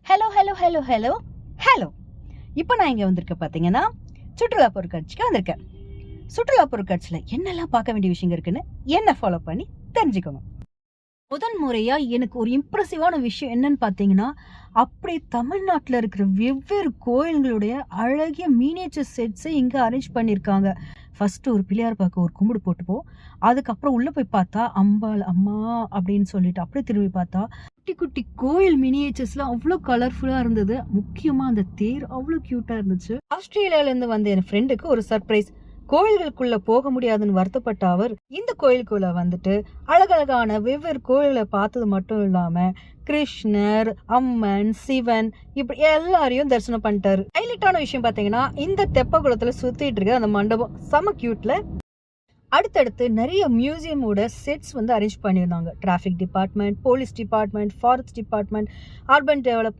Hello hello hello hello hello. இப்போ நான் இங்கே வந்திருக்கேன் பார்த்தீங்கன்னா, சுற்றுலா பொருட்காட்சிக்கு வந்திருக்கேன். சுற்றுலா பொருட்காட்சியில் என்னெல்லாம் பார்க்க வேண்டிய விஷயங்கள் இருக்குன்னு என்ன ஃபாலோ பண்ணி தெரிஞ்சுக்கோங்க. முதல் முறையா எனக்கு ஒரு இம்ப்ரெசிவான விஷயம் என்னன்னு பார்த்தீங்கன்னா, அப்படியே தமிழ்நாட்டில் இருக்கிற வெவ்வேறு கோயில்களுடைய அழகிய மீனியேச்சர் செட்ஸை இங்கே அரேஞ்ச் பண்ணியிருக்காங்க. ஃபர்ஸ்ட் ஒரு பிள்ளையார் பார்க்க ஒரு கும்பிடு போட்டுப்போம். அதுக்கப்புறம் உள்ள போய் பார்த்தா அம்பாள் அம்மா அப்படின்னு சொல்லிட்டு அப்படியே திரும்பி பார்த்தா குட்டி குட்டி கோயில் மினியேச்சர்ஸ்லாம் அவ்வளோ கலர்ஃபுல்லாக இருந்தது. முக்கியமா அந்த தேர் அவ்வளோ கியூட்டா இருந்துச்சு. ஆஸ்திரேலியால இருந்து வந்த என் ஃப்ரெண்டுக்கு ஒரு சர்ப்ரைஸ். கோயில்களுக்குள்ள போக முடியாதுன்னு வருத்தப்பட்ட அவர் இந்த கோயிலுக்குள்ள வந்துட்டு அழகழகான வெவ்வேறு கோயில்களை பார்த்தது மட்டும் இல்லாம கிருஷ்ணர், அம்மன், சிவன் இப்படி எல்லாரையும் தரிசனம் பண்ணிட்டாரு. ஹைலைட்டான விஷயம் பாத்தீங்கன்னா, இந்த தெப்பகுளத்துல சுத்திட்டு இருக்க அந்த மண்டபம் செம கியூட்ல. அடுத்தடுத்து நிறைய மியூசியமோட செட்ஸ் வந்து அரேஞ்ச் பண்ணியிருந்தாங்க. Traffic department, police department, forest department, urban develop